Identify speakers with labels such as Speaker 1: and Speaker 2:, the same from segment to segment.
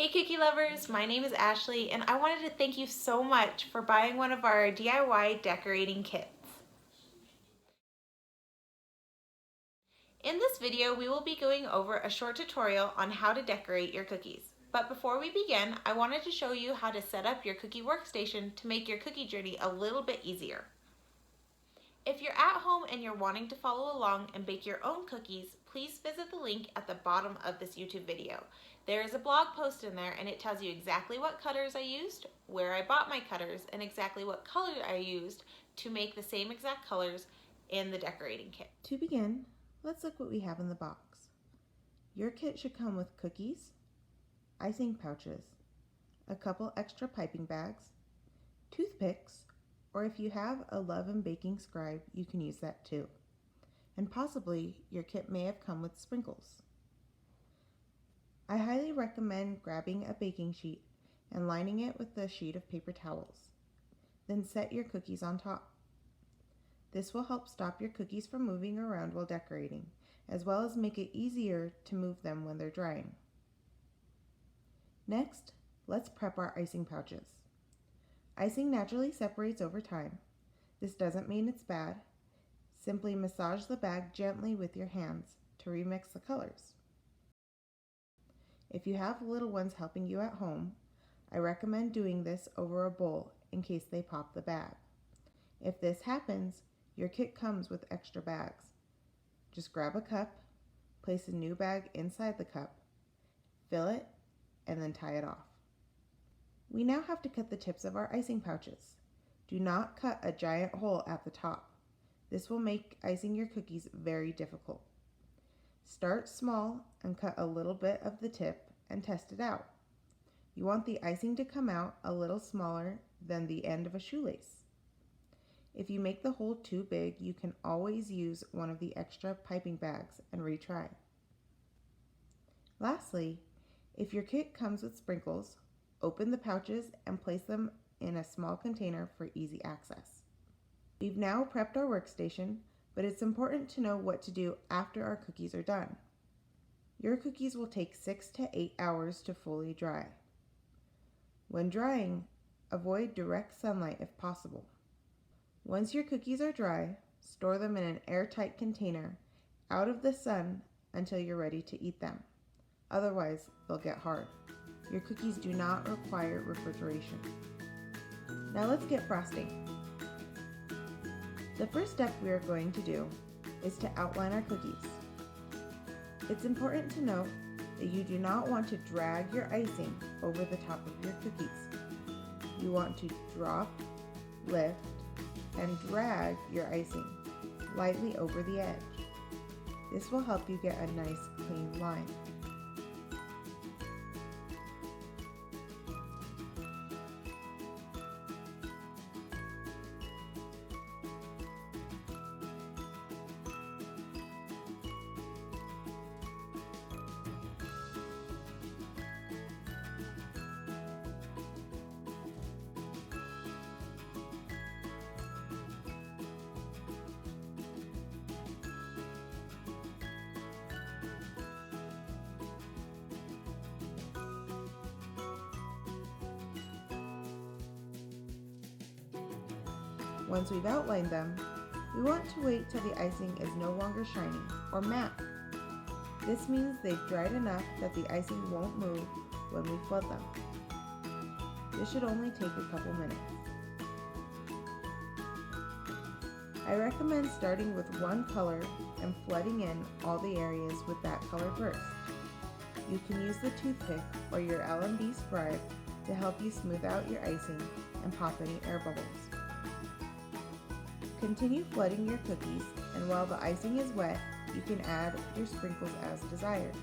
Speaker 1: Hey cookie lovers, my name is Ashley and I wanted to thank you so much for buying one of our DIY decorating kits. In this video, we will be going over a short tutorial on how to decorate your cookies. But before we begin, I wanted to show you how to set up your cookie workstation to make your cookie journey a little bit easier. If you're at home and you're wanting to follow along and bake your own cookies, please visit the link at the bottom of this YouTube video. There is a blog post in there and it tells you exactly what cutters I used, where I bought my cutters, and exactly what color I used to make the same exact colors in the decorating kit.
Speaker 2: To begin, let's look what we have in the box. Your kit should come with cookies, icing pouches, a couple extra piping bags, toothpicks, or if you have a Love and Baking scribe, you can use that too. And possibly your kit may have come with sprinkles. I highly recommend grabbing a baking sheet and lining it with a sheet of paper towels. Then set your cookies on top. This will help stop your cookies from moving around while decorating, as well as make it easier to move them when they're drying. Next, let's prep our icing pouches. Icing naturally separates over time. This doesn't mean it's bad. Simply massage the bag gently with your hands to remix the colors. If you have little ones helping you at home, I recommend doing this over a bowl in case they pop the bag. If this happens, your kit comes with extra bags. Just grab a cup, place a new bag inside the cup, fill it, and then tie it off. We now have to cut the tips of our icing pouches. Do not cut a giant hole at the top. This will make icing your cookies very difficult. Start small and cut a little bit of the tip and test it out. You want the icing to come out a little smaller than the end of a shoelace. If you make the hole too big, you can always use one of the extra piping bags and retry. Lastly, if your kit comes with sprinkles, open the pouches and place them in a small container for easy access. We've now prepped our workstation, but it's important to know what to do after our cookies are done. Your cookies will take 6 to 8 hours to fully dry. When drying, avoid direct sunlight if possible. Once your cookies are dry, store them in an airtight container out of the sun until you're ready to eat them. Otherwise, they'll get hard. Your cookies do not require refrigeration. Now let's get frosting. The first step we are going to do is to outline our cookies. It's important to note that you do not want to drag your icing over the top of your cookies. You want to drop, lift, and drag your icing lightly over the edge. This will help you get a nice clean line. Once we've outlined them, we want to wait till the icing is no longer shiny or matte. This means they've dried enough that the icing won't move when we flood them. This should only take a couple minutes. I recommend starting with one color and flooding in all the areas with that color first. You can use the toothpick or your L&B scribe to help you smooth out your icing and pop any air bubbles. Continue flooding your cookies, and while the icing is wet, you can add your sprinkles as desired.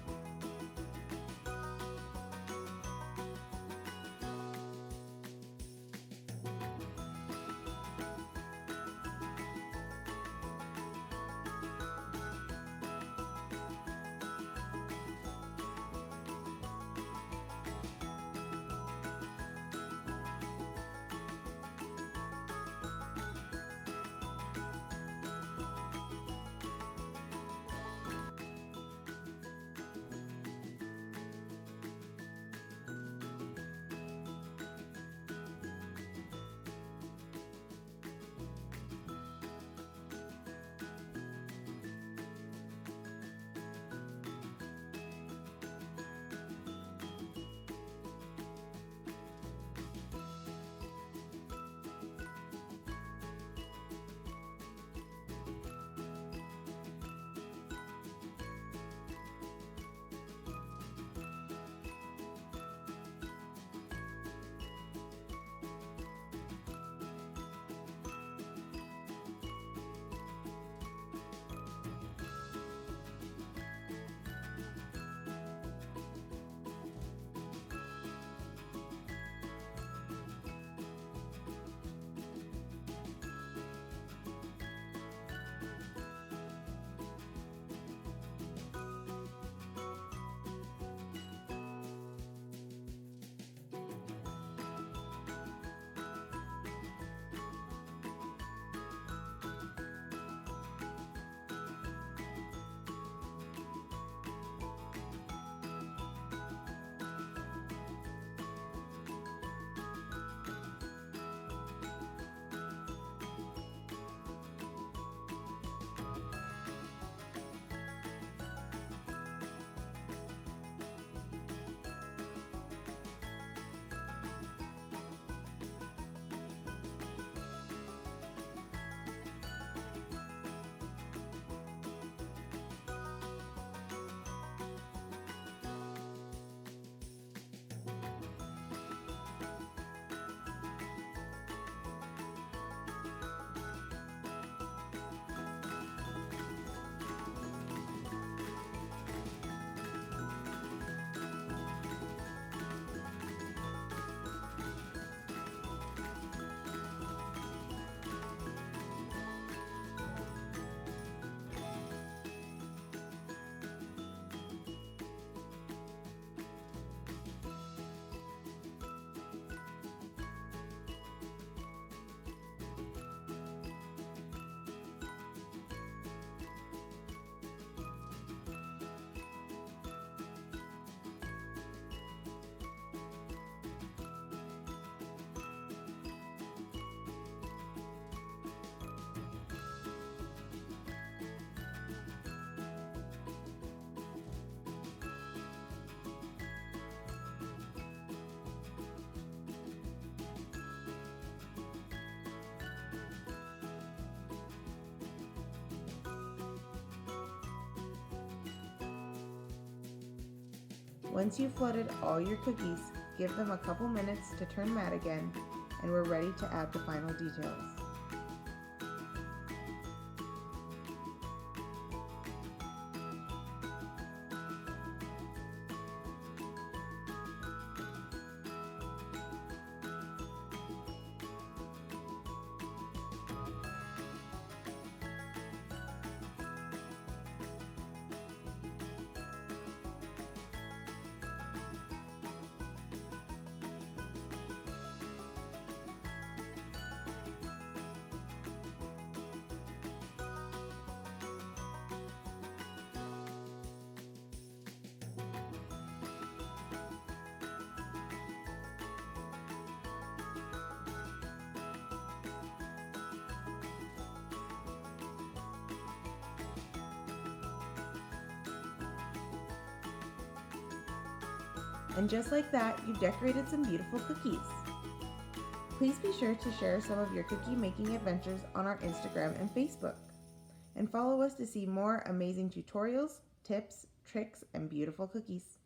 Speaker 2: Once you've flooded all your cookies, give them a couple minutes to turn matte again, and we're ready to add the final details. And just like that, you've decorated some beautiful cookies. Please be sure to share some of your cookie making adventures on our Instagram and Facebook. And follow us to see more amazing tutorials, tips, tricks, and beautiful cookies.